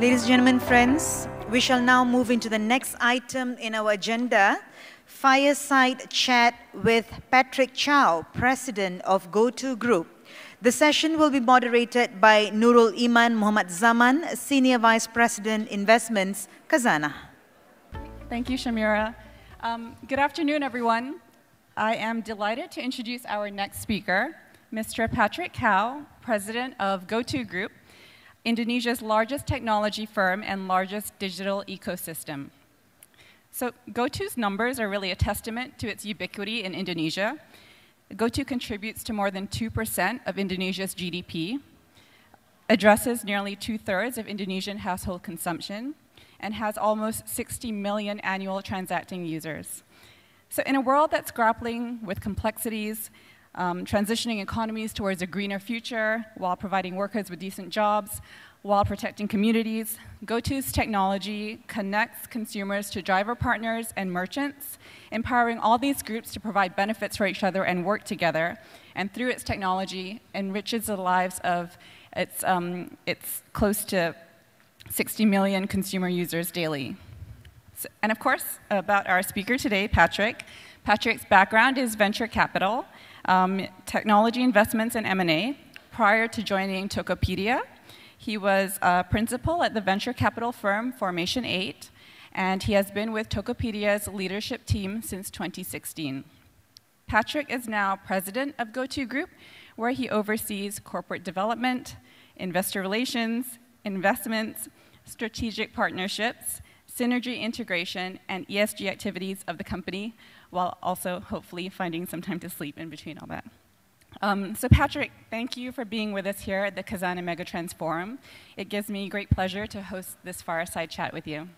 Ladies and gentlemen, friends, we shall now move into the next item in our agenda, Fireside Chat with Patrick Cao, President of GoTo Group. The session will be moderated by Nurul Iman Muhammad Zaman, Senior Vice President, Investments, Khazanah. Thank you, Shamira. Good afternoon, everyone. I am delighted to introduce our next speaker, Mr. Patrick Cao, President of GoTo Group, Indonesia's largest technology firm and largest digital ecosystem. So GoTo's numbers are really a testament to its ubiquity in Indonesia. GoTo contributes to more than 2% of Indonesia's GDP, addresses nearly 2/3 of Indonesian household consumption, and has almost 60 million annual transacting users. So in a world that's grappling with complexities, transitioning economies towards a greener future while providing workers with decent jobs, while protecting communities, GoTo's technology connects consumers to driver partners and merchants, empowering all these groups to provide benefits for each other and work together, and through its technology, enriches the lives of its close to 60 million consumer users daily. So, and of course, about our speaker today, Patrick. Patrick's background is venture capital, technology investments and M&A. Prior to joining Tokopedia, he was a principal at the venture capital firm Formation 8, and he has been with Tokopedia's leadership team since 2016. Patrick is now president of GoTo Group, where he oversees corporate development, investor relations, investments, strategic partnerships, synergy integration, and ESG activities of the company, while also hopefully finding some time to sleep in between all that. So Patrick, thank you for being with us here at the Khazanah Megatrends Forum. It gives me great pleasure to host this fireside chat with you.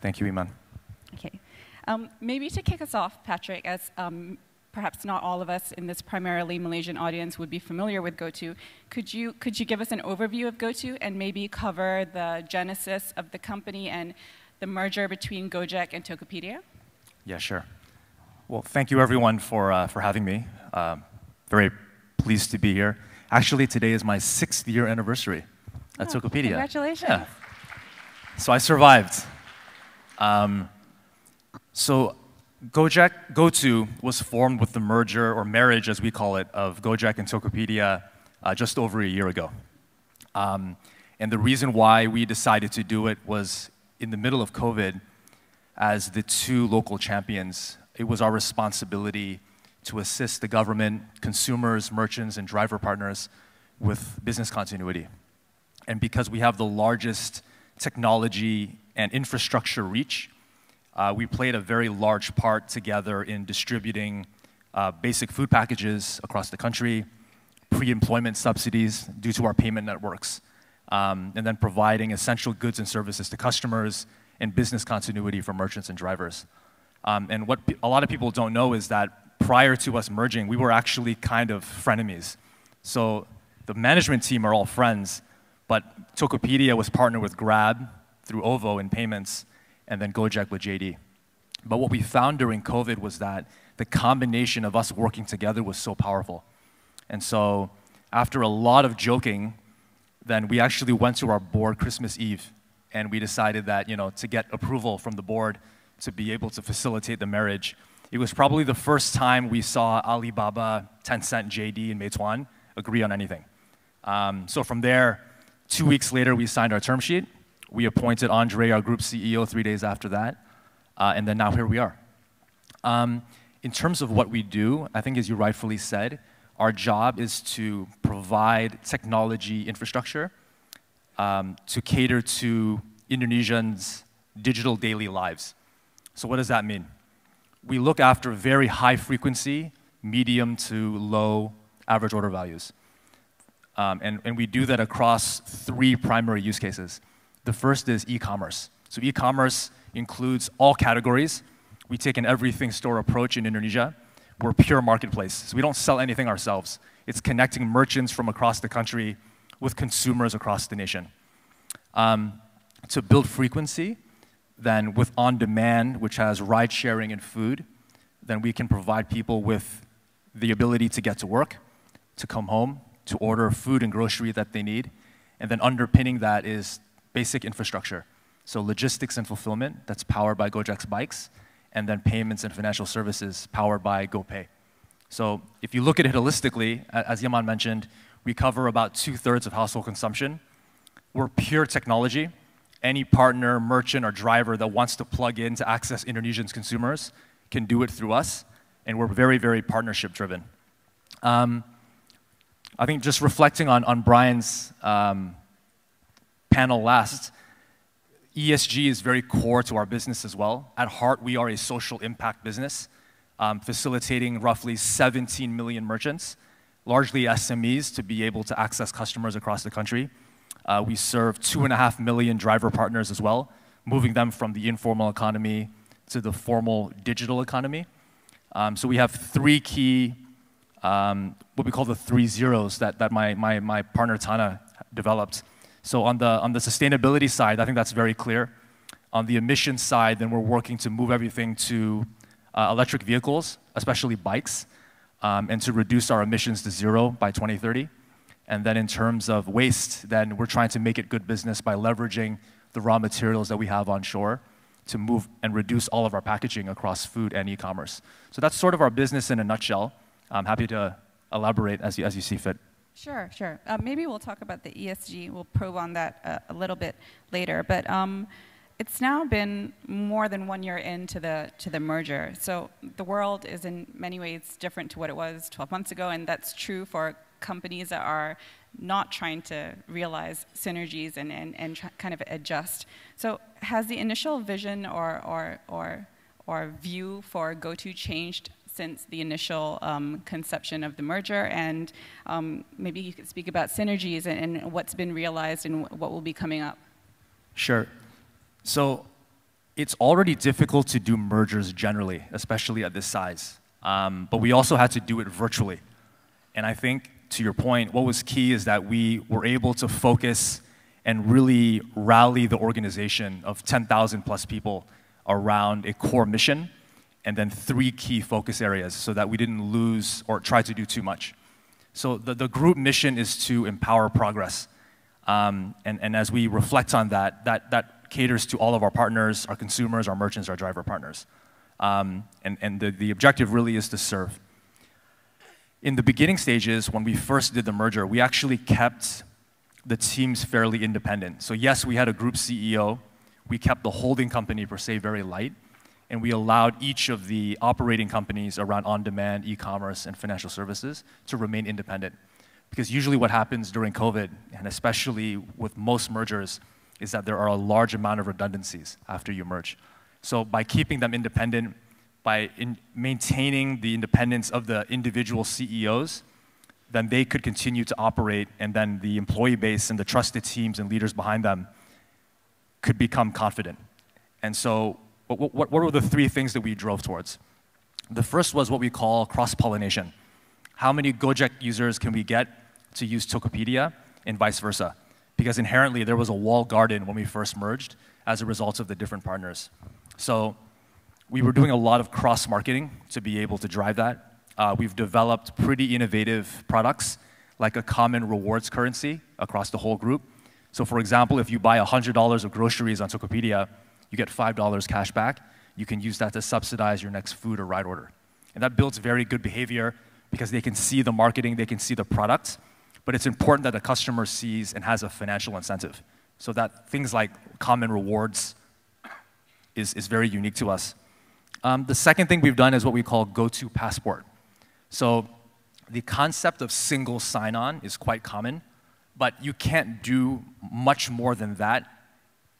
Thank you, Iman. Okay. Maybe to kick us off, Patrick, as perhaps not all of us in this primarily Malaysian audience would be familiar with GoTo, could you give us an overview of GoTo and maybe cover the genesis of the company and the merger between Gojek and Tokopedia? Yeah, sure. Well, thank you everyone for having me. Very pleased to be here. Actually, today is my 6th year anniversary at Tokopedia. Congratulations. Yeah. So I survived. So GoTo was formed with the merger, or marriage as we call it, of Gojek and Tokopedia just over a year ago. And the reason why we decided to do it was in the middle of COVID, as the two local champions, it was our responsibility to assist the government, consumers, merchants, and driver partners with business continuity. And because we have the largest technology and infrastructure reach, we played a very large part together in distributing basic food packages across the country, pre-employment subsidies due to our payment networks, and then providing essential goods and services to customers and business continuity for merchants and drivers. And what a lot of people don't know is that prior to us merging, we were actually kind of frenemies. So the management team are all friends, but Tokopedia was partnered with Grab through OVO in payments, and then Gojek with JD. But what we found during COVID was that the combination of us working together was so powerful. And so after a lot of joking, then we actually went to our board Christmas Eve, and we decided that, to get approval from the board to be able to facilitate the marriage. It was probably the first time we saw Alibaba, Tencent, JD, and Meituan agree on anything. So from there, 2 weeks later, we signed our term sheet. We appointed Andre, our group CEO, 3 days after that. And then now here we are. In terms of what we do, I think as you rightfully said, our job is to provide technology infrastructure to cater to Indonesians' digital daily lives. So what does that mean? We look after very high frequency, medium to low average order values. And we do that across 3 primary use cases. The first is e-commerce. So e-commerce includes all categories. We take an everything store approach in Indonesia. We're a pure marketplace, so we don't sell anything ourselves. It's connecting merchants from across the country with consumers across the nation. To build frequency, then with on-demand, which has ride-sharing and food, then we can provide people with the ability to get to work, to come home, to order food and grocery that they need. And then underpinning that is basic infrastructure. So logistics and fulfillment, that's powered by Gojek's bikes, and then payments and financial services powered by GoPay. So if you look at it holistically, as Yaman mentioned, we cover about 2/3 of household consumption. We're pure technology. Any partner, merchant, or driver that wants to plug in to access Indonesian consumers can do it through us, and we're very, very partnership-driven. I think just reflecting on Brian's panel last, ESG is very core to our business as well. At heart, we are a social impact business, facilitating roughly 17 million merchants, largely SMEs, to be able to access customers across the country. We serve 2.5 million driver partners as well, moving them from the informal economy to the formal digital economy. So we have three key, what we call the 3 zeros that my partner Tana developed. So on the sustainability side, I think that's very clear. On the emissions side, then we're working to move everything to electric vehicles, especially bikes, and to reduce our emissions to 0 by 2030. And then in terms of waste, then we're trying to make it good business by leveraging the raw materials that we have on shore to move and reduce all of our packaging across food and e-commerce. So that's sort of our business in a nutshell. I'm happy to elaborate as you see fit. Sure, sure. Maybe we'll talk about the ESG. We'll probe on that a little bit later. But it's now been more than 1 year into the merger. So the world is in many ways different to what it was 12 months ago, and that's true for companies that are not trying to realize synergies and kind of adjust. So has the initial vision or view for GoTo changed since the initial conception of the merger? And maybe you could speak about synergies and what's been realized and what will be coming up. Sure. So it's already difficult to do mergers generally, especially at this size. But we also had to do it virtually. And I think, to your point, what was key is that we were able to focus and really rally the organization of 10,000 plus people around a core mission and then 3 key focus areas so that we didn't lose or try to do too much. So the group mission is to empower progress. And as we reflect on that caters to all of our partners, our consumers, our merchants, our driver partners. And the objective really is to serve. In the beginning stages, when we first did the merger, we actually kept the teams fairly independent. So yes, we had a group CEO. We kept the holding company, per se, very light. And we allowed each of the operating companies around on-demand, e-commerce, and financial services to remain independent. Because usually what happens during COVID, and especially with most mergers, is that there are a large amount of redundancies after you merge. So by keeping them independent, by maintaining the independence of the individual CEOs, then they could continue to operate, and then the employee base and the trusted teams and leaders behind them could become confident. And so what were the 3 things that we drove towards? The first was what we call cross-pollination. How many Gojek users can we get to use Tokopedia and vice versa? Because inherently there was a walled garden when we first merged as a result of the different partners. So we were doing a lot of cross-marketing to be able to drive that. We've developed pretty innovative products, like a common rewards currency across the whole group. So for example, if you buy $100 of groceries on Tokopedia, you get $5 cash back. You can use that to subsidize your next food or ride order. And that builds very good behavior because they can see the marketing, they can see the product, but it's important that the customer sees and has a financial incentive. So that things like common rewards is very unique to us. The second thing we've done is what we call GoTo Passport. So the concept of single sign-on is quite common, but you can't do much more than that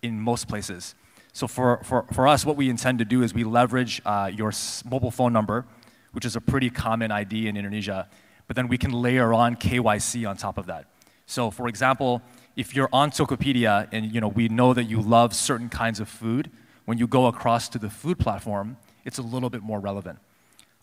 in most places. So for us, what we intend to do is we leverage your mobile phone number, which is a pretty common ID in Indonesia, but then we can layer on KYC on top of that. So for example, if you're on Tokopedia and we know that you love certain kinds of food, when you go across to the food platform, it's a little bit more relevant.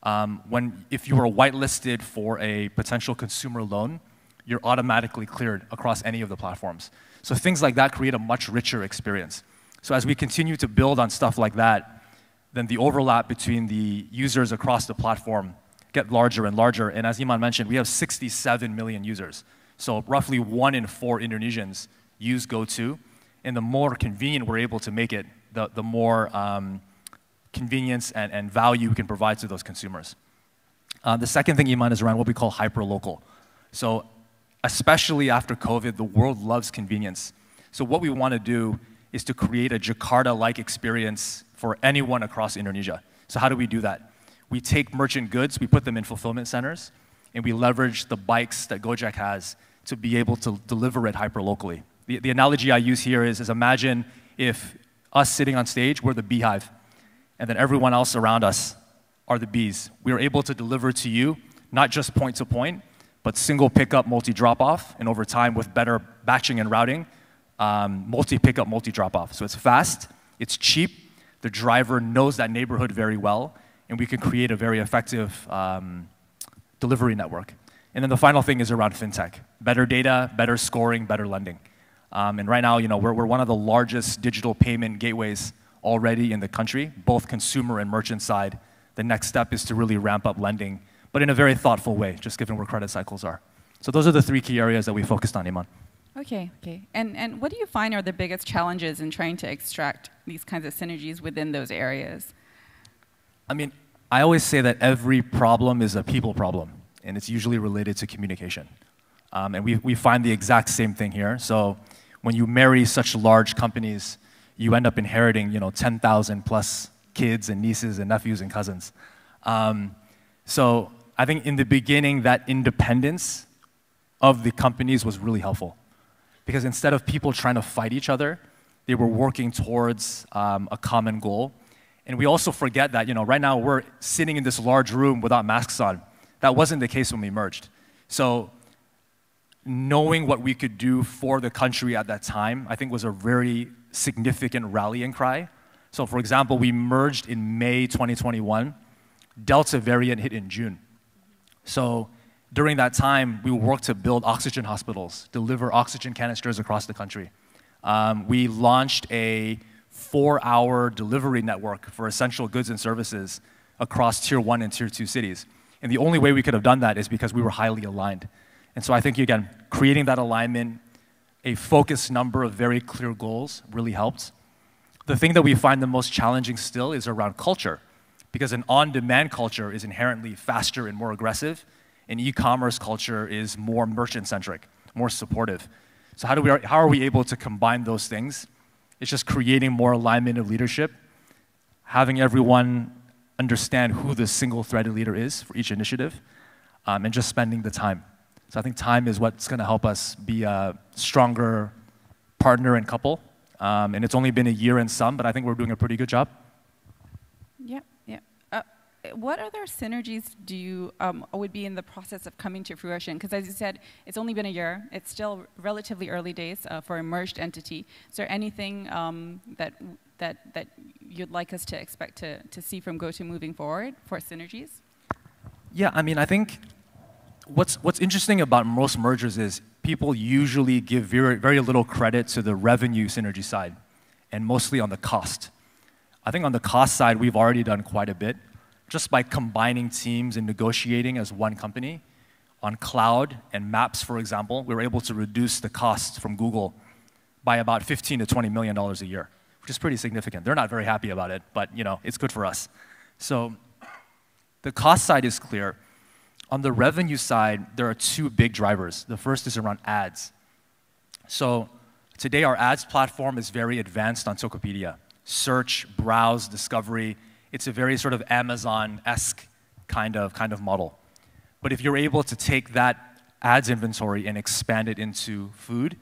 If you are whitelisted for a potential consumer loan, you're automatically cleared across any of the platforms. So things like that create a much richer experience. So as we continue to build on stuff like that, then the overlap between the users across the platform get larger and larger. And as Iman mentioned, we have 67 million users. So roughly 1 in 4 Indonesians use GoTo. And the more convenient we're able to make it, the more convenience and value we can provide to those consumers. The second thing, Iman, is around what we call hyper-local. So especially after COVID, the world loves convenience. So what we want to do is to create a Jakarta-like experience for anyone across Indonesia. So how do we do that? We take merchant goods, we put them in fulfillment centers, and we leverage the bikes that Gojek has to be able to deliver it hyper-locally. The analogy I use here is imagine if us sitting on stage, we're the beehive, and then everyone else around us are the bees. We are able to deliver to you, not just point to point, but single pickup, multi-drop-off, and over time with better batching and routing, multi-pickup, multi-drop-off. So it's fast, it's cheap, the driver knows that neighborhood very well, and we can create a very effective delivery network. And then the final thing is around fintech. Better data, better scoring, better lending. And right now, we're one of the largest digital payment gateways already in the country, both consumer and merchant side. The next step is to really ramp up lending, but in a very thoughtful way, just given where credit cycles are. So those are the three key areas that we focused on, Iman. Okay. And what do you find are the biggest challenges in trying to extract these kinds of synergies within those areas? I mean, I always say that every problem is a people problem, and it's usually related to communication. And we find the exact same thing here. So when you marry such large companies, you end up inheriting 10,000 plus kids and nieces and nephews and cousins. So I think in the beginning, that independence of the companies was really helpful. Because instead of people trying to fight each other, they were working towards a common goal. And we also forget that right now we're sitting in this large room without masks on. That wasn't the case when we merged. So knowing what we could do for the country at that time, I think was a very significant rallying cry. So for example, we merged in May 2021. Delta variant hit in June. So during that time, we worked to build oxygen hospitals, deliver oxygen canisters across the country. We launched a 4-hour delivery network for essential goods and services across Tier 1 and Tier 2 cities. And the only way we could have done that is because we were highly aligned. And so I think, again, creating that alignment, a focused number of very clear goals really helped. The thing that we find the most challenging still is around culture, because an on-demand culture is inherently faster and more aggressive, and e-commerce culture is more merchant-centric, more supportive. So how are we able to combine those things? It's just creating more alignment of leadership, having everyone understand who the single-threaded leader is for each initiative, and just spending the time. So I think time is what's going to help us be a stronger partner and couple. And it's only been a year and some, but I think we're doing a pretty good job. Yeah. What other synergies do you would be in the process of coming to fruition? Because as you said, it's only been a year. It's still relatively early days for a merged entity. Is there anything that you'd like us to expect to see from GoTo moving forward for synergies? Yeah, I mean, I think what's interesting about most mergers is people usually give very little credit to the revenue synergy side, and mostly on the cost. I think on the cost side, we've already done quite a bit. Just by combining teams and negotiating as one company, on cloud and maps, for example, we were able to reduce the costs from Google by about $15 to $20 million a year, which is pretty significant. They're not very happy about it, but it's good for us. So the cost side is clear. On the revenue side, there are two big drivers. The first is around ads. So today, our ads platform is very advanced on Tokopedia. Search, browse, discovery. It's a very sort of Amazon-esque kind of model. But if you're able to take that ads inventory and expand it into food,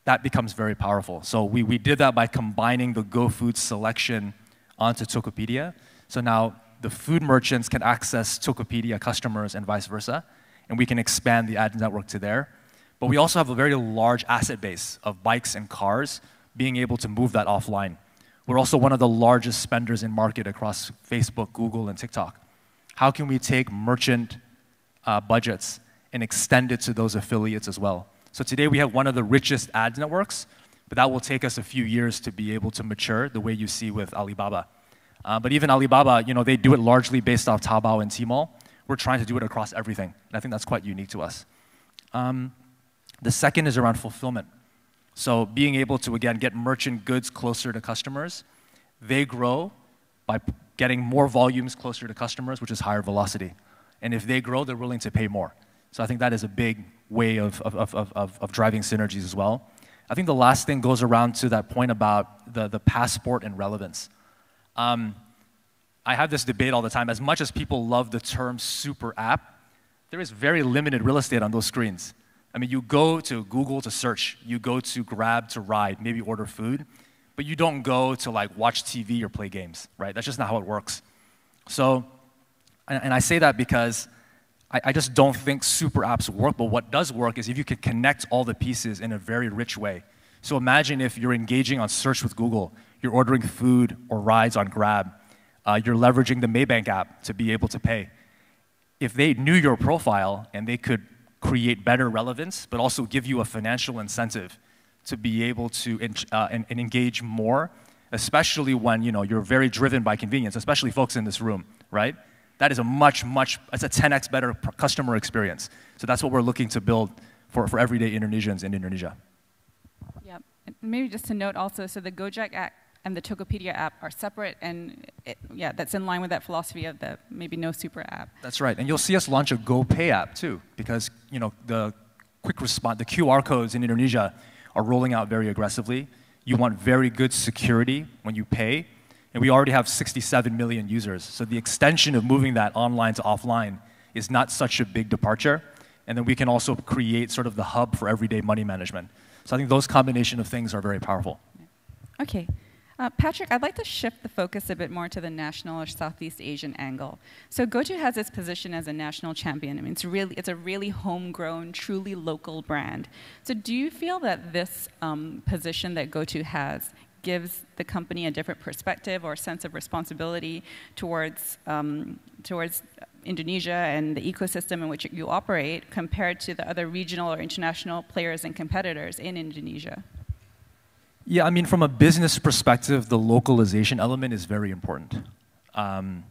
that becomes very powerful. So we did that by combining the GoFood selection onto Tokopedia. So now the food merchants can access Tokopedia customers and vice versa, and we can expand the ad network to there. But we also have a very large asset base of bikes and cars being able to move that offline. We're also one of the largest spenders in market across Facebook, Google, and TikTok. How can we take merchant budgets and extend it to those affiliates as well? So today we have one of the richest ad networks, but that will take us a few years to be able to mature the way you see with Alibaba. But even Alibaba, they do it largely based off Taobao and Tmall. We're trying to do it across everything, and I think that's quite unique to us. The second is around fulfillment. So being able to, again, get merchant goods closer to customers, they grow by getting more volumes closer to customers, which is higher velocity. And if they grow, they're willing to pay more. So I think that is a big way of driving synergies as well. I think the last thing goes around to that point about the passport and relevance. I have this debate all the time. As much as people love the term super app, there is very limited real estate on those screens. I mean, you go to Google to search, you go to Grab to ride, maybe order food, but you don't go to like watch TV or play games, right? That's just not how it works. So, and I say that because I just don't think super apps work, but what does work is if you can connect all the pieces in a very rich way. So imagine if you're engaging on search with Google, you're ordering food or rides on Grab, you're leveraging the Maybank app to be able to pay. If they knew your profile and they could create better relevance, but also give you a financial incentive to be able to and engage more, especially when you're very driven by convenience, especially folks in this room, right? That is it's a 10x better customer experience. So that's what we're looking to build for everyday Indonesians in Indonesia. Yeah, and maybe just to note also, so the Gojek app and the Tokopedia app are separate, and that's in line with that philosophy of the maybe no super app. That's right, and you'll see us launch a GoPay app too, because the quick response, the QR codes in Indonesia are rolling out very aggressively. You want very good security when you pay, and we already have 67 million users. So the extension of moving that online to offline is not such a big departure, and then we can also create sort of the hub for everyday money management. So I think those combination of things are very powerful. Okay. Patrick, I'd like to shift the focus a bit more to the national or Southeast Asian angle. So GoTo has its position as a national champion. I mean, it's a really homegrown, truly local brand. So do you feel that this position that GoTo has gives the company a different perspective or sense of responsibility towards Indonesia and the ecosystem in which you operate compared to the other regional or international players and competitors in Indonesia? Yeah, I mean, from a business perspective, the localization element is very important. And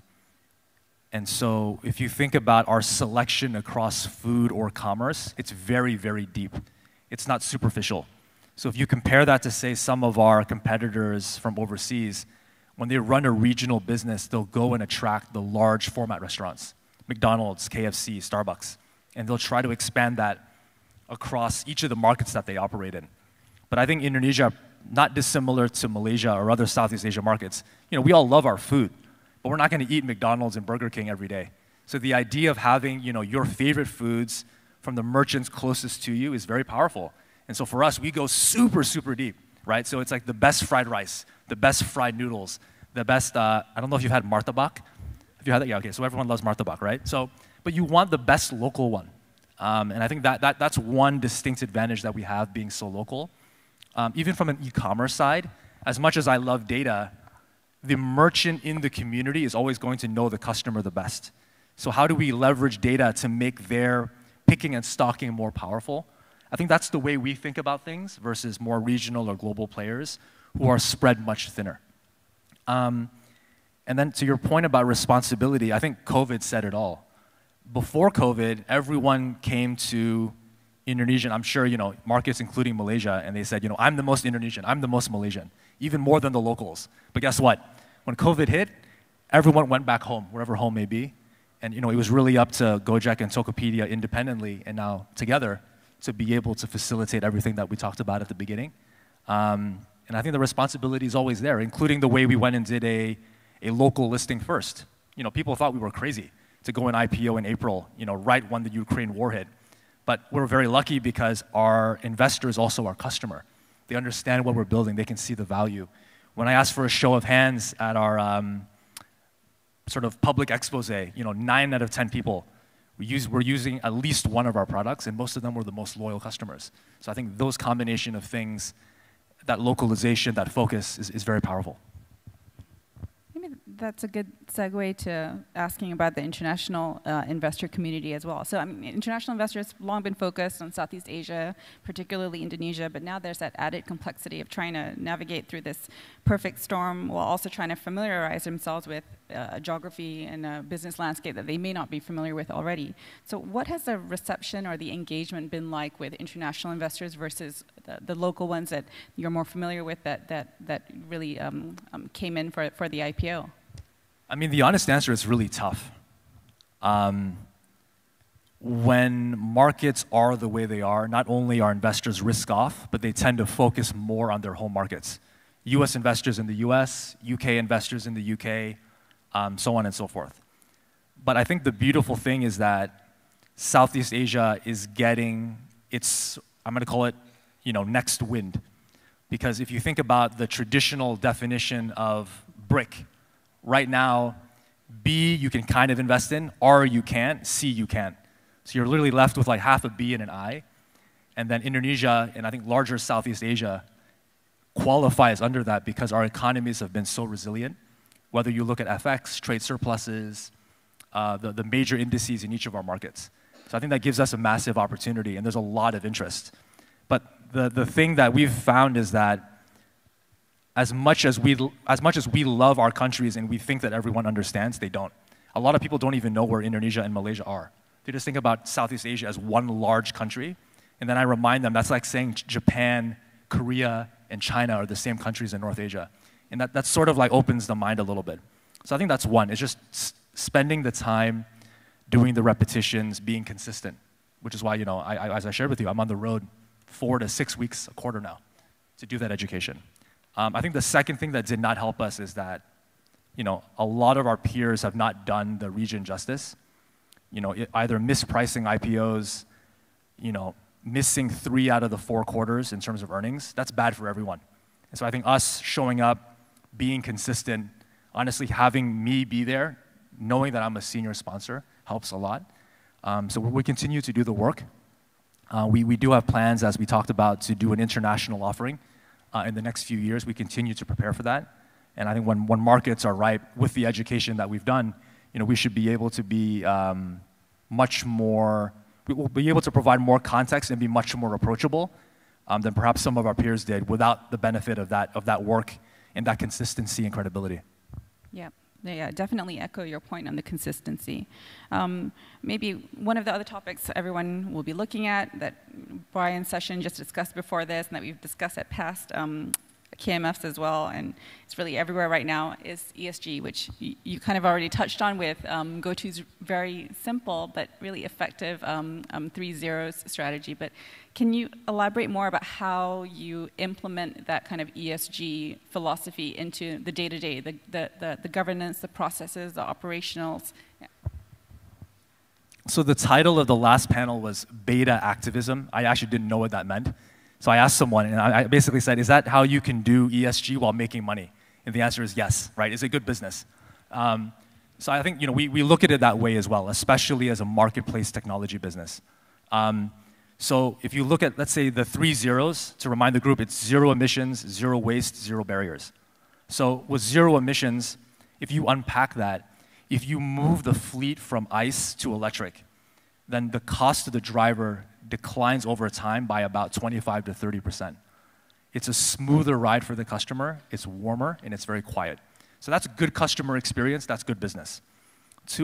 so if you think about our selection across food or commerce, it's very, very deep. It's not superficial. So if you compare that to, say, some of our competitors from overseas, when they run a regional business, they'll go and attract the large format restaurants, McDonald's, KFC, Starbucks, and they'll try to expand that across each of the markets that they operate in. But I think Indonesia, not dissimilar to Malaysia or other Southeast Asia markets, we all love our food, but we're not going to eat McDonald's and Burger King every day. So the idea of having your favorite foods from the merchants closest to you is very powerful. And so for us, we go super, super deep, right? So it's like the best fried rice, the best fried noodles, the best, I don't know if you've had martabak. Have you had that? Yeah, okay, so everyone loves martabak, right? So, but you want the best local one. And I think that's one distinct advantage that we have being so local. Even from an e-commerce side, as much as I love data, the merchant in the community is always going to know the customer the best. So how do we leverage data to make their picking and stocking more powerful? I think that's the way we think about things versus more regional or global players who are spread much thinner. And then to your point about responsibility, I think COVID said it all. Before COVID, everyone came to Indonesian, I'm sure, markets including Malaysia, and they said, I'm the most Indonesian, I'm the most Malaysian, even more than the locals. But guess what? When COVID hit, everyone went back home, wherever home may be. And it was really up to Gojek and Tokopedia independently and now together to be able to facilitate everything that we talked about at the beginning. And I think the responsibility is always there, including the way we went and did a local listing first. People thought we were crazy to go in IPO in April, right when the Ukraine war hit. But we're very lucky because our investor is also our customer. They understand what we're building. They can see the value. When I asked for a show of hands at our sort of public expose, 9 out of 10 people were using at least one of our products, and most of them were the most loyal customers. So I think those combination of things, that localization, that focus is very powerful. Maybe that's a good segue to asking about the international investor community as well. So, I mean, international investors have long been focused on Southeast Asia, particularly Indonesia, but now there's that added complexity of trying to navigate through this perfect storm while also trying to familiarize themselves with a geography and a business landscape that they may not be familiar with already. So what has the reception or the engagement been like with international investors versus the local ones that you're more familiar with that really came in for the IPO? I mean, the honest answer is really tough. When markets are the way they are, not only are investors risk off, but they tend to focus more on their home markets. US investors in the US, UK investors in the UK, so on and so forth. But I think the beautiful thing is that Southeast Asia is getting its, I'm going to call it, next wind. Because if you think about the traditional definition of brick, right now, B you can kind of invest in, R you can't, C you can't. So you're literally left with like half a B and an I. And then Indonesia, and I think larger Southeast Asia, qualifies under that because our economies have been so resilient. Whether you look at FX, trade surpluses, the major indices in each of our markets. So I think that gives us a massive opportunity, and there's a lot of interest. But the thing that we've found is that as much as we love our countries and we think that everyone understands, they don't. A lot of people don't even know where Indonesia and Malaysia are. They just think about Southeast Asia as one large country, and then I remind them that's like saying Japan, Korea, and China are the same countries in North Asia. And that sort of like opens the mind a little bit. So I think that's one. It's just spending the time, doing the repetitions, being consistent, which is why, as I shared with you, I'm on the road 4 to 6 weeks a quarter now to do that education. I think the second thing that did not help us is that, a lot of our peers have not done the region justice. Either mispricing IPOs, missing 3 out of the 4 quarters in terms of earnings. That's bad for everyone. And so I think us showing up, being consistent, honestly having me be there, knowing that I'm a senior sponsor helps a lot. So we continue to do the work. We do have plans, as we talked about, to do an international offering in the next few years. We continue to prepare for that. And I think when markets are ripe with the education that we've done, we should be able to be much more, we will be able to provide more context and be much more approachable than perhaps some of our peers did without the benefit of that work and that consistency and credibility. Yeah, definitely echo your point on the consistency. Maybe one of the other topics everyone will be looking at that Brian's session just discussed before this and that we've discussed at past KMFs as well, and it's really everywhere right now, is ESG, which you kind of already touched on with GoTo's very simple but really effective 3 zeros strategy. But can you elaborate more about how you implement that kind of ESG philosophy into the day-to-day, the governance, the processes, the operationals? Yeah. So the title of the last panel was Beta Activism. I actually didn't know what that meant. So I asked someone, and I basically said, is that how you can do ESG while making money? And the answer is yes, right? Is it good business? So I think we look at it that way as well, especially as a marketplace technology business. So if you look at, let's say, the 3 zeros, to remind the group, it's 0 emissions, 0 waste, 0 barriers. So with 0 emissions, if you unpack that, if you move the fleet from ICE to electric, then the cost to the driver declines over time by about 25 to 30%. It's a smoother ride for the customer, it's warmer, and it's very quiet. So that's good customer experience, that's good business.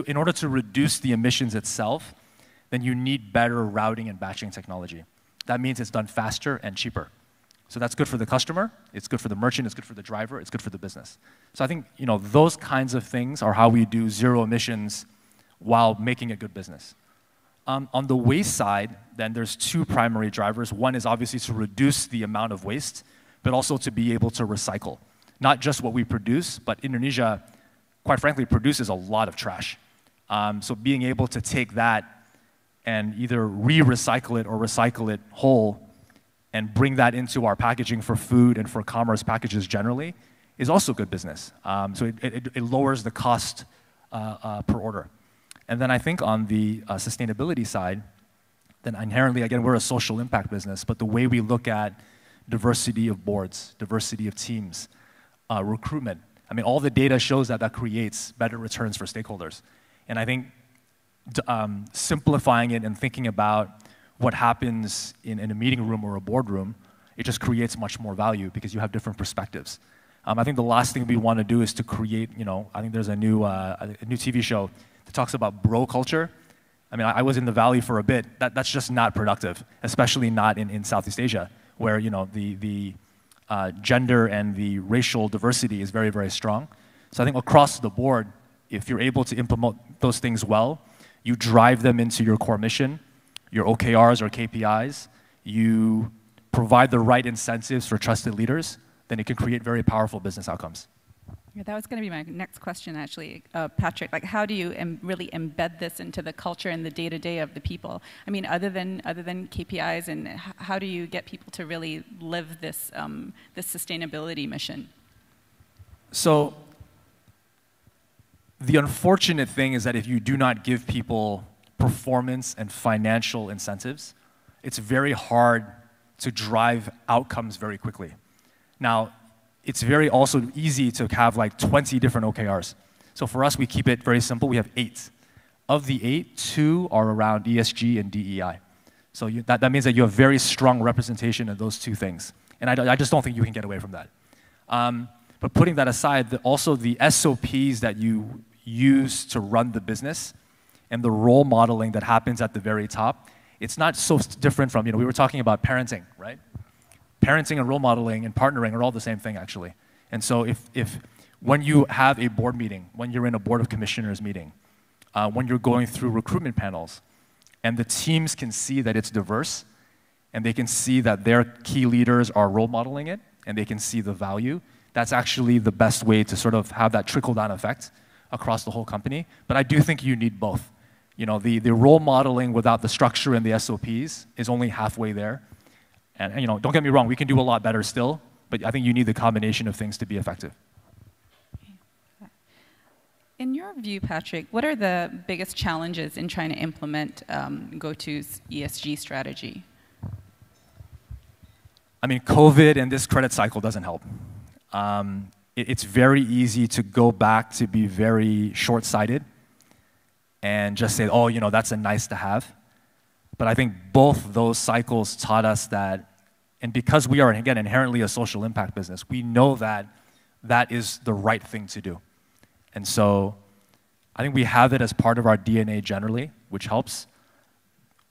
In order to reduce the emissions itself, then you need better routing and batching technology. That means it's done faster and cheaper. So that's good for the customer, it's good for the merchant, it's good for the driver, it's good for the business. So I think those kinds of things are how we do 0 emissions while making a good business. On the waste side, then there's 2 primary drivers. One is obviously to reduce the amount of waste, but also to be able to recycle. Not just what we produce, but Indonesia, quite frankly, produces a lot of trash. So being able to take that and either re-recycle it or recycle it whole and bring that into our packaging for food and for commerce packages generally is also good business. So it lowers the cost per order. And then I think on the sustainability side, then inherently, again, we're a social impact business, but the way we look at diversity of boards, diversity of teams, recruitment, I mean, all the data shows that that creates better returns for stakeholders. And I think simplifying it and thinking about what happens in a meeting room or a boardroom, it just creates much more value because you have different perspectives. I think the last thing we want to do is to create, I think there's a new TV show that talks about bro culture. I mean, I was in the Valley for a bit. That's just not productive, especially not in Southeast Asia, where the gender and the racial diversity is very, very strong. So I think across the board, if you're able to implement those things well, you drive them into your core mission, your OKRs or KPIs, you provide the right incentives for trusted leaders, then it can create very powerful business outcomes. Yeah, that was going to be my next question, actually, Patrick. Like, how do you really embed this into the culture and the day-to-day of the people? I mean, other than KPIs, and how do you get people to really live this this sustainability mission? So, the unfortunate thing is that if you do not give people performance and financial incentives, it's very hard to drive outcomes very quickly. Now, it's very also easy to have like 20 different OKRs. So for us, we keep it very simple. We have 8. Of the 8, 2 are around ESG and DEI. So that means that you have very strong representation of those 2 things. And I just don't think you can get away from that. But putting that aside, also the SOPs that you use to run the business and the role modeling that happens at the very top, it's not so different from, we were talking about parenting, right? Parenting and role modeling and partnering are all the same thing, actually. And so if when you have a board meeting, when you're in a board of commissioners meeting, when you're going through recruitment panels, and the teams can see that it's diverse, and they can see that their key leaders are role modeling it, and they can see the value, that's actually the best way to sort of have that trickle-down effect across the whole company. But I do think you need both. The role modeling without the structure and the SOPs is only halfway there. And don't get me wrong, we can do a lot better still, but I think you need the combination of things to be effective. In your view, Patrick, what are the biggest challenges in trying to implement GoTo's ESG strategy? I mean, COVID and this credit cycle doesn't help. It's very easy to go back to be very short-sighted and just say, oh, that's a nice to have. But I think both those cycles taught us that, and because we are, again, inherently a social impact business, we know that that is the right thing to do. And so I think we have it as part of our DNA generally, which helps.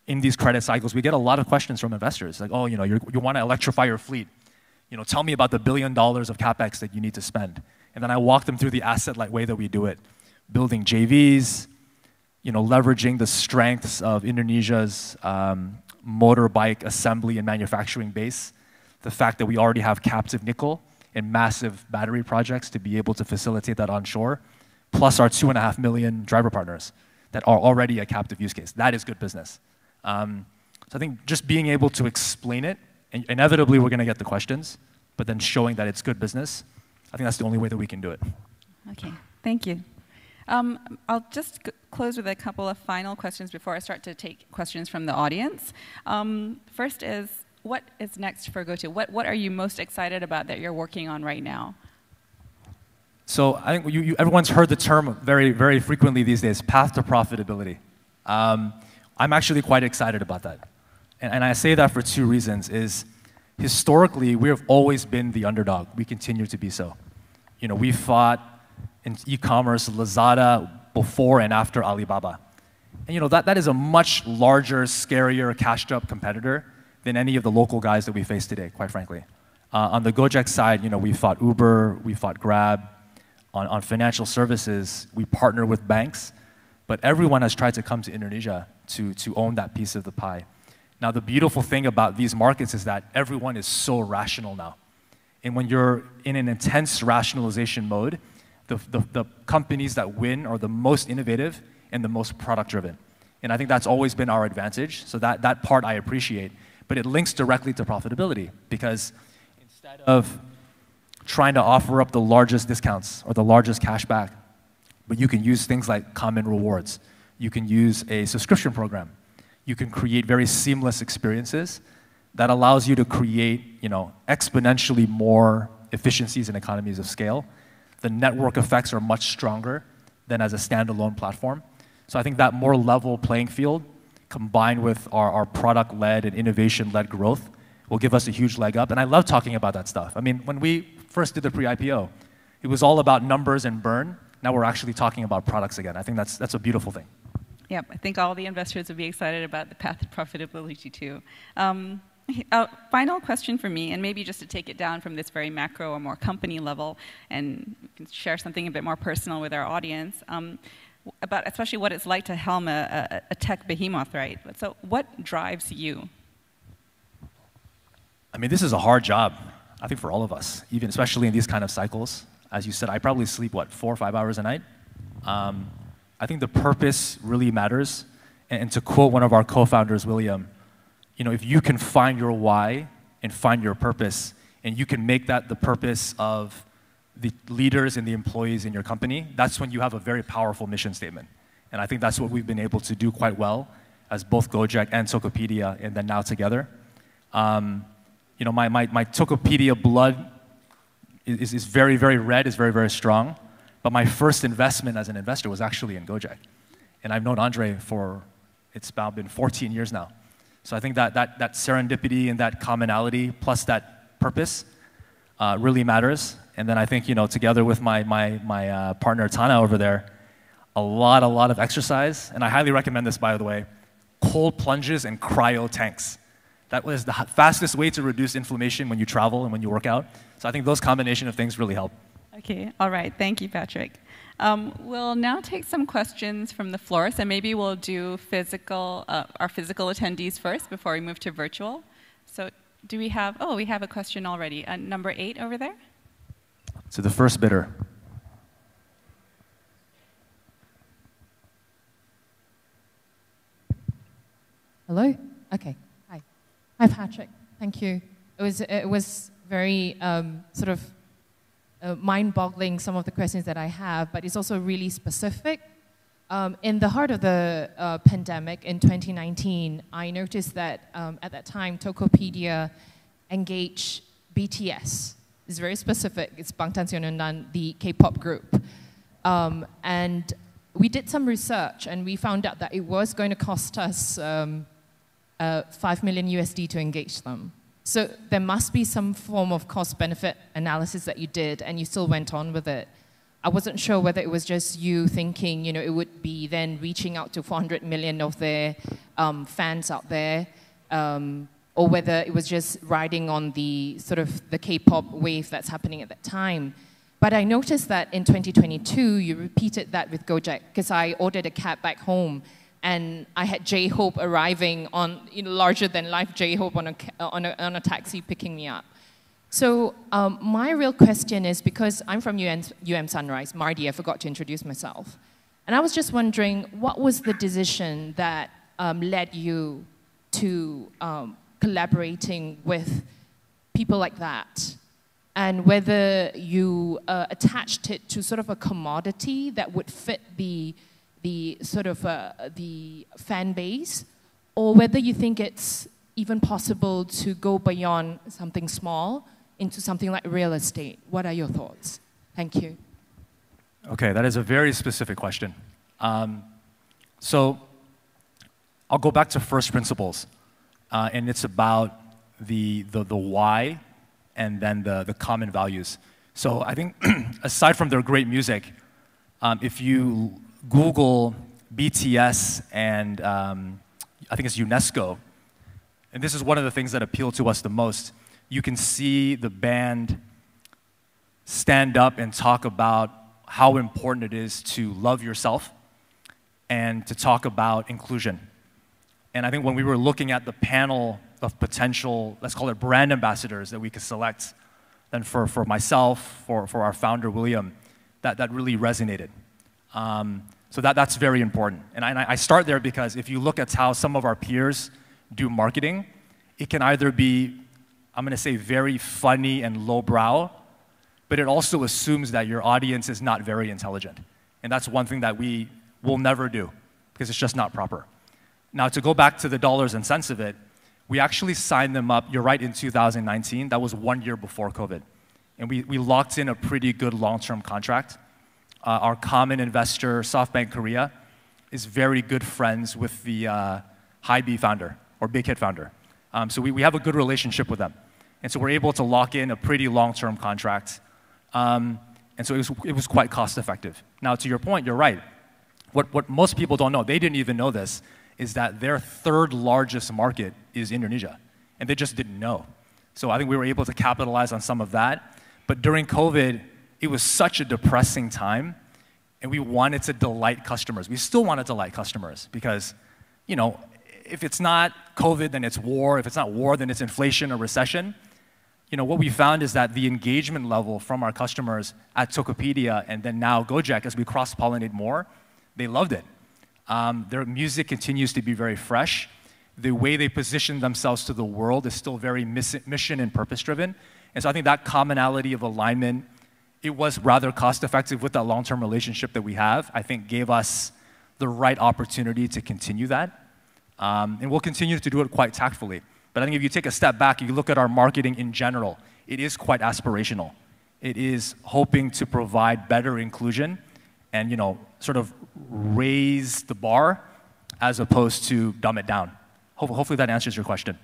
In these credit cycles, we get a lot of questions from investors, like, oh, you want to electrify your fleet. Tell me about the $1 billion of CapEx that you need to spend. And then I walk them through the asset-light way that we do it, building JVs, leveraging the strengths of Indonesia's motorbike assembly and manufacturing base, the fact that we already have captive nickel and massive battery projects to be able to facilitate that onshore, plus our 2.5 million driver partners that are already a captive use case. That is good business. So I think just being able to explain it, and inevitably we're going to get the questions, but then showing that it's good business, I think that's the only way that we can do it. Okay, thank you. I'll just close with a couple of final questions before I start to take questions from the audience. First is, what is next for GoTo? What are you most excited about that you're working on right now? So I think everyone's heard the term very, very frequently these days, path to profitability. I'm actually quite excited about that. And I say that for 2 reasons. Is historically, we have always been the underdog. We continue to be so. We fought in e-commerce, Lazada, before and after Alibaba. And that is a much larger, scarier, cashed-up competitor than any of the local guys that we face today, quite frankly. On the Gojek side, we fought Uber, we fought Grab. On financial services, we partner with banks, but everyone has tried to come to Indonesia to own that piece of the pie. Now, the beautiful thing about these markets is that everyone is so rational now. And when you're in an intense rationalization mode, the companies that win are the most innovative and the most product-driven. And I think that's always been our advantage. So that part I appreciate. But it links directly to profitability because instead of trying to offer up the largest discounts or the largest cash back, but you can use things like common rewards. You can use a subscription program. You can create very seamless experiences that allows you to create, exponentially more efficiencies and economies of scale. the network effects are much stronger than as a standalone platform. So I think that more level playing field, combined with our product-led and innovation-led growth, will give us a huge leg up. And I love talking about that stuff. I mean, when we first did the pre-IPO, it was all about numbers and burn. Now we're actually talking about products again. I think that's a beautiful thing. Yep, I think all the investors would be excited about the path to profitability too. Final question for me, and maybe just to take it down from this very macro or more company level, and we can share something a bit more personal with our audience, about especially what it's like to helm a tech behemoth, right? So what drives you? I mean, this is a hard job, I think, for all of us, even especially in these kind of cycles. As you said, I probably sleep, what, 4 or 5 hours a night? I think the purpose really matters. And to quote one of our co-founders, William, you know, if you can find your why and find your purpose, and you can make that the purpose of the leaders and the employees in your company, that's when you have a very powerful mission statement. And I think that's what we've been able to do quite well as both Gojek and Tokopedia, and then now together. You know, my Tokopedia blood is very, very red, is very, very strong. But my first investment as an investor was actually in Gojek. And I've known Andre for, it's about been 14 years now. So I think that serendipity and that commonality plus that purpose really matters. And then I think, you know, together with my partner Tana over there, a lot of exercise. And I highly recommend this, by the way, cold plunges and cryo tanks. That was the fastest way to reduce inflammation when you travel and when you work out. So I think those combination of things really help. Okay, all right, thank you, Patrick. We'll now take some questions from the floor, so maybe we'll do our physical attendees first before we move to virtual. So do we have, we have a question already. Number 8 over there. So the first bidder. Hello? Okay, hi. Hi, Patrick, thank you. It was very sort of mind-boggling, some of the questions that I have, but it's also really specific. In the heart of the pandemic in 2019, I noticed that at that time, Tokopedia engaged BTS. It's very specific. It's Bangtan Sonyeondan, the K-pop group. And we did some research, and we found out that it was going to cost us $5 million USD to engage them. So there must be some form of cost-benefit analysis that you did, and you still went on with it. I wasn't sure whether it was just you thinking, you know, it would be then reaching out to 400 million of their fans out there, or whether it was just riding on the sort of the K-pop wave that's happening at that time. But I noticed that in 2022, you repeated that with Gojek, because I ordered a cab back home, and I had J-Hope arriving on, you know, larger-than-life J-Hope on a taxi picking me up. So my real question is, because I'm from UM Sunrise, Mardi, I forgot to introduce myself. And I was just wondering, what was the decision that led you to collaborating with people like that? And whether you attached it to sort of a commodity that would fit the sort of the fan base, or whether you think it's even possible to go beyond something small into something like real estate. What are your thoughts? Thank you. Okay, that is a very specific question. So I'll go back to first principles, and it's about the why and then the common values. So I think aside from their great music, if you Google BTS and I think it's UNESCO, and this is one of the things that appeal to us the most, you can see the band stand up and talk about how important it is to love yourself and to talk about inclusion. And I think when we were looking at the panel of potential, let's call it brand ambassadors that we could select, then for myself, for our founder, William, that really resonated. So that's very important. And I start there because if you look at how some of our peers do marketing, it can either be, I'm going to say, very funny and lowbrow, but it also assumes that your audience is not very intelligent. And that's one thing that we will never do, because it's just not proper. Now, to go back to the dollars and cents of it, we actually signed them up, you're right, in 2019. That was 1 year before COVID. And we locked in a pretty good long-term contract. Our common investor, SoftBank Korea, is very good friends with the Hybe founder, or Big Hit founder. So we have a good relationship with them. And so we're able to lock in a pretty long-term contract. And so it was quite cost-effective. Now, to your point, you're right. What most people don't know, they didn't even know this, is that their third largest market is Indonesia. And they just didn't know. So I think we were able to capitalize on some of that. But during COVID, it was such a depressing time, and we wanted to delight customers. We still want to delight customers because, you know, if it's not COVID, then it's war. If it's not war, then it's inflation or recession. You know, what we found is that the engagement level from our customers at Tokopedia and then now Gojek, as we cross-pollinate more, they loved it. Their music continues to be very fresh. The way they position themselves to the world is still very mission and purpose-driven. And so I think that commonality of alignment, it was rather cost-effective with that long-term relationship that we have, I think gave us the right opportunity to continue that. And we'll continue to do it quite tactfully. But I think if you take a step back, you look at our marketing in general, it is quite aspirational. It is hoping to provide better inclusion and, you know, sort of raise the bar as opposed to dumb it down. Hopefully that answers your question.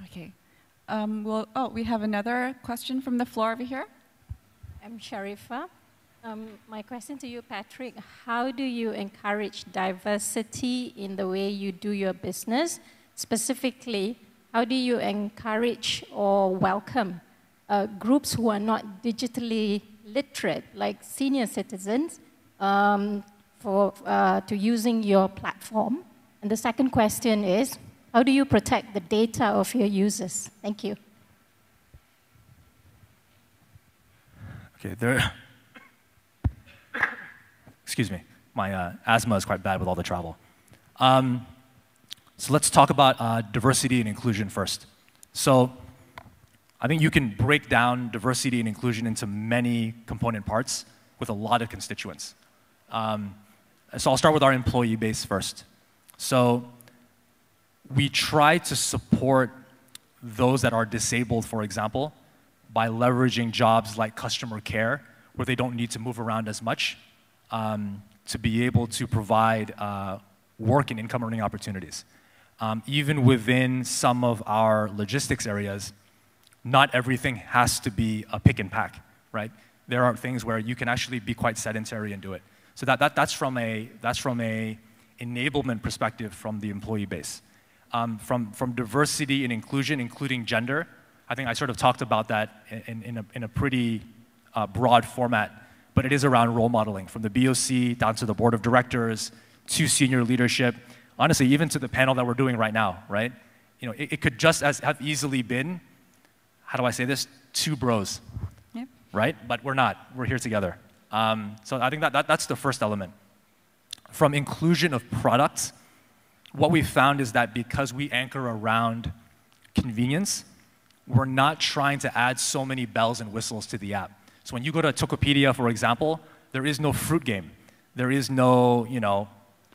Okay. We have another question from the floor over here. I'm Sharifa. My question to you, Patrick, how do you encourage diversity in the way you do your business? Specifically, how do you encourage or welcome groups who are not digitally literate, like senior citizens, to using your platform? And the second question is, how do you protect the data of your users? Thank you. Okay, excuse me, my asthma is quite bad with all the travel. So let's talk about diversity and inclusion first. So I think you can break down diversity and inclusion into many component parts with a lot of constituents. So I'll start with our employee base first. So we try to support those that are disabled, for example, by leveraging jobs like customer care, where they don't need to move around as much, to be able to provide work and income earning opportunities. Even within some of our logistics areas, not everything has to be a pick and pack, right? There are things where you can actually be quite sedentary and do it. So that's from a enablement perspective from the employee base. From diversity and inclusion, including gender, I think I sort of talked about that in a pretty broad format, but it is around role modeling, from the BOC down to the board of directors, to senior leadership, honestly, even to the panel that we're doing right now, right? You know, it could just as have easily been, how do I say this, two bros, yep. Right? But we're not, we're here together. So I think that's the first element. From inclusion of products, what we found is that because we anchor around convenience, we're not trying to add so many bells and whistles to the app. So when you go to Tokopedia, for example, there is no fruit game. There is no, you know,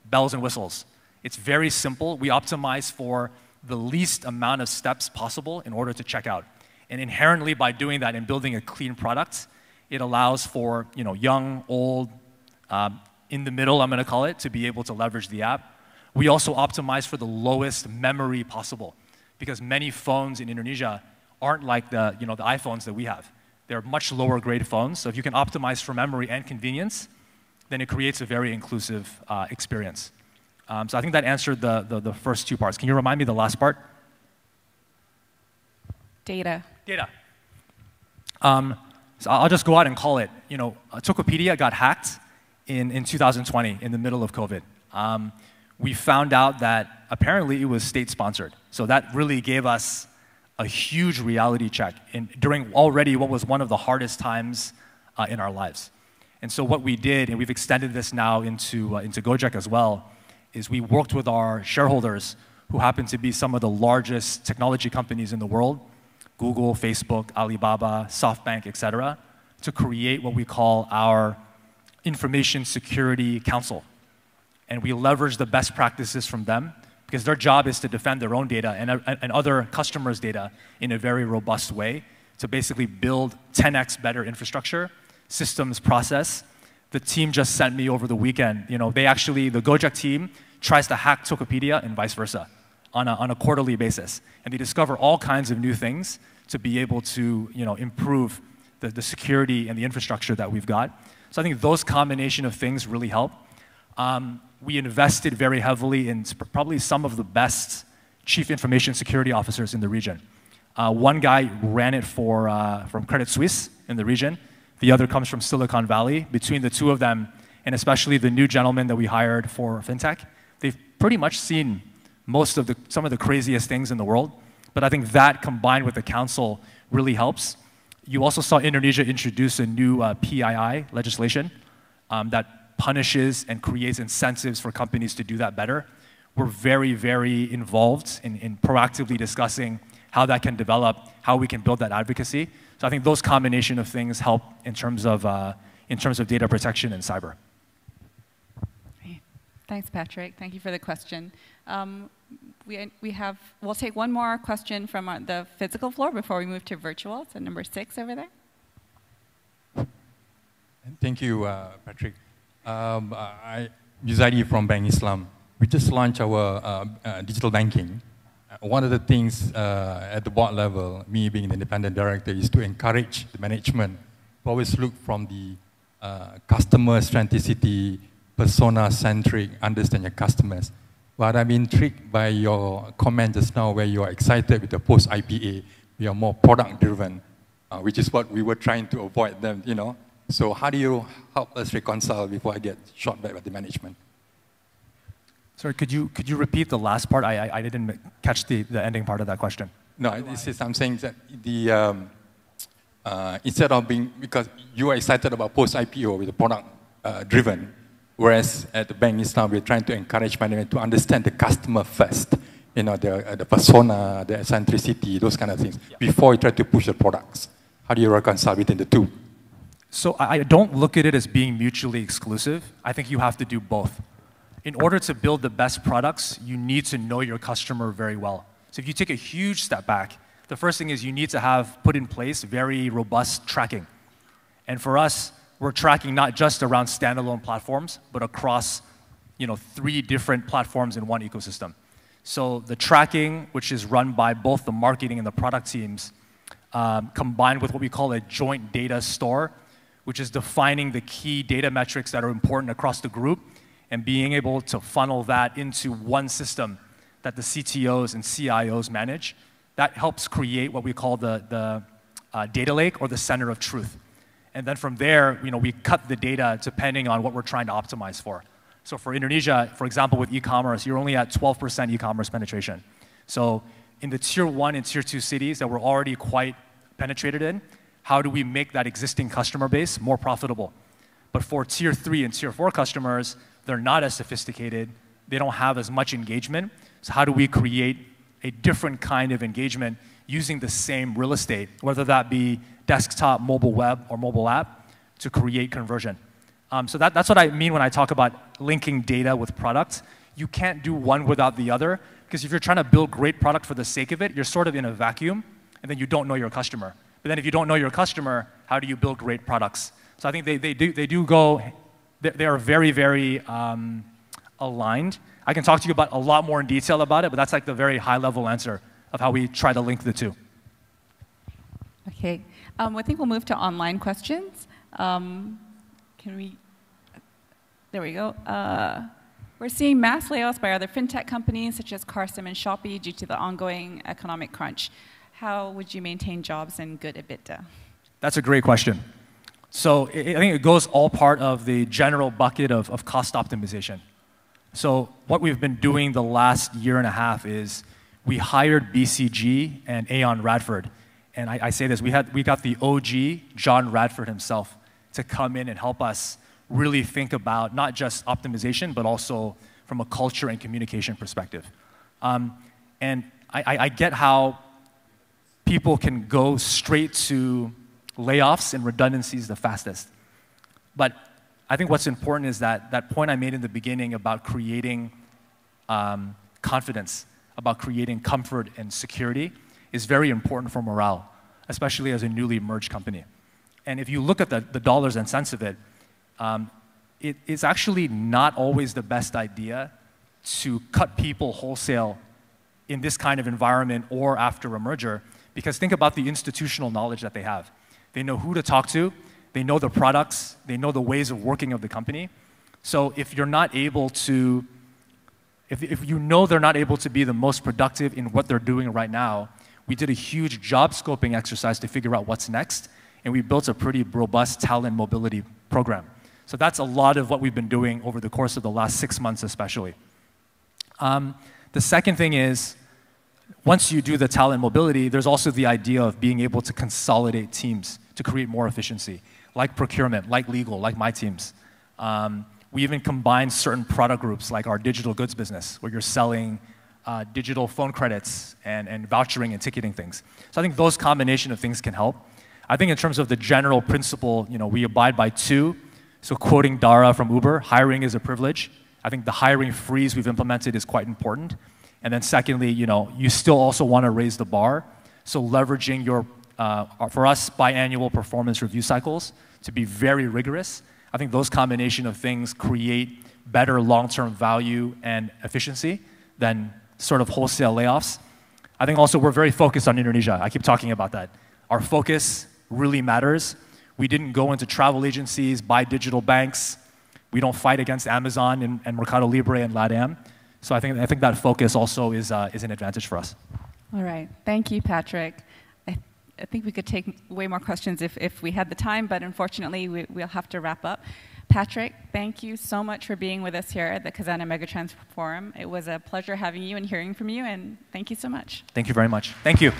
bells and whistles. It's very simple. We optimize for the least amount of steps possible in order to check out. And inherently, by doing that and building a clean product, it allows for, you know, young, old, in the middle, I'm going to call it, to be able to leverage the app. We also optimize for the lowest memory possible, because many phones in Indonesia aren't like the iPhones that we have. They're much lower grade phones. So if you can optimize for memory and convenience, then it creates a very inclusive experience. So I think that answered the first two parts. Can you remind me the last part? Data. Data. So I'll just go out and call it. You know, Tokopedia got hacked in 2020 in the middle of COVID. We found out that apparently it was state-sponsored. So that really gave us a huge reality check during already what was one of the hardest times in our lives. And so what we did, and we've extended this now into Gojek as well, is we worked with our shareholders, who happen to be some of the largest technology companies in the world, Google, Facebook, Alibaba, SoftBank, et cetera, to create what we call our Information Security Council. And we leveraged the best practices from them because their job is to defend their own data and other customers' data in a very robust way to basically build 10x better infrastructure, systems, process. The team just sent me over the weekend, the Gojek team tries to hack Tokopedia and vice versa on a quarterly basis. And they discover all kinds of new things to be able to improve the security and the infrastructure that we've got. So I think those combination of things really help. We invested very heavily in probably some of the best chief information security officers in the region. One guy ran it from Credit Suisse in the region. The other comes from Silicon Valley. Between the two of them, and especially the new gentleman that we hired for FinTech, they've pretty much seen some of the craziest things in the world. But I think that combined with the council really helps. You also saw Indonesia introduce a new PII legislation that punishes and creates incentives for companies to do that better. We're very, very involved in proactively discussing how that can develop, how we can build that advocacy. So I think those combination of things help in terms of data protection and cyber. Thanks, Patrick. Thank you for the question. We'll take one more question from the physical floor before we move to virtual. So number 6 over there. Thank you, Patrick. I Muzaidi from Bank Islam. We just launched our digital banking. One of the things at the board level, me being the independent director, is to encourage the management to always look from the customer centricity, persona-centric, understand your customers. But I'm intrigued by your comment just now where you're excited with the post-IPA. We are more product-driven, which is what we were trying to avoid them, So how do you help us reconcile before I get shot back by the management? Sorry, could you repeat the last part? I didn't catch the ending part of that question. No, I'm saying that instead of because you are excited about post-IPO with the product-driven, whereas at the Bank Islam, we're trying to encourage management to understand the customer first, the persona, the centricity, those kind of things, before you try to push the products. How do you reconcile between the two? So I don't look at it as being mutually exclusive. I think you have to do both. In order to build the best products, you need to know your customer very well. So if you take a huge step back, the first thing is you need to have put in place very robust tracking. And for us, we're tracking not just around standalone platforms, but across 3 different platforms in one ecosystem. So the tracking, which is run by both the marketing and the product teams, combined with what we call a joint data store, which is defining the key data metrics that are important across the group, and being able to funnel that into one system that the CTOs and CIOs manage. That helps create what we call the data lake or the center of truth. And then from there, we cut the data depending on what we're trying to optimize for. So for Indonesia, for example, with e-commerce, you're only at 12% e-commerce penetration. So in the tier 1 and tier 2 cities that we're already quite penetrated in, how do we make that existing customer base more profitable? But for tier 3 and tier 4 customers, they're not as sophisticated. They don't have as much engagement. So how do we create a different kind of engagement using the same real estate, whether that be desktop, mobile web, or mobile app, to create conversion? So that's what I mean when I talk about linking data with product. You can't do one without the other, because if you're trying to build great product for the sake of it, you're sort of in a vacuum, and then you don't know your customer. But then if you don't know your customer, how do you build great products? So I think they are very, very aligned. I can talk to you about a lot more in detail about it, but that's like the very high-level answer of how we try to link the two. Okay, I think we'll move to online questions. There we go. We're seeing mass layoffs by other fintech companies such as Carsim and Shopee due to the ongoing economic crunch. How would you maintain jobs and good EBITDA? That's a great question. So I think it goes all part of the general bucket of cost optimization. So what we've been doing the last year and a half is we hired BCG and Aon Radford. And I say this, we got the OG, John Radford himself, to come in and help us really think about not just optimization, but also from a culture and communication perspective. And I get how people can go straight to layoffs and redundancies the fastest. But I think what's important is that point I made in the beginning about creating confidence, about creating comfort and security is very important for morale, especially as a newly merged company. And if you look at the dollars and cents of it, it's actually not always the best idea to cut people wholesale in this kind of environment or after a merger, because think about the institutional knowledge that they have. They know who to talk to, they know the products, they know the ways of working of the company. So if you're not able to, if you know they're not able to be the most productive in what they're doing right now, we did a huge job scoping exercise to figure out what's next, and we built a pretty robust talent mobility program. So that's a lot of what we've been doing over the course of the last 6 months especially. The second thing is, once you do the talent mobility, there's also the idea of being able to consolidate teams to create more efficiency, like procurement, like legal, like my teams. We even combine certain product groups, like our digital goods business, where you're selling digital phone credits and vouchering and ticketing things. So I think those combination of things can help. I think in terms of the general principle, we abide by two. So quoting Dara from Uber, hiring is a privilege. I think the hiring freeze we've implemented is quite important. And then secondly, you still also want to raise the bar. So leveraging your, for us, biannual performance review cycles to be very rigorous. I think those combination of things create better long-term value and efficiency than sort of wholesale layoffs. I think also we're very focused on Indonesia. I keep talking about that. Our focus really matters. We didn't go into travel agencies, buy digital banks. We don't fight against Amazon and Mercado Libre and LATAM. So I think that focus also is an advantage for us. All right. Thank you, Patrick. I think we could take way more questions if we had the time, but unfortunately, we'll have to wrap up. Patrick, thank you so much for being with us here at the Khazanah Megatrends Forum. It was a pleasure having you and hearing from you, and thank you so much. Thank you very much. Thank you.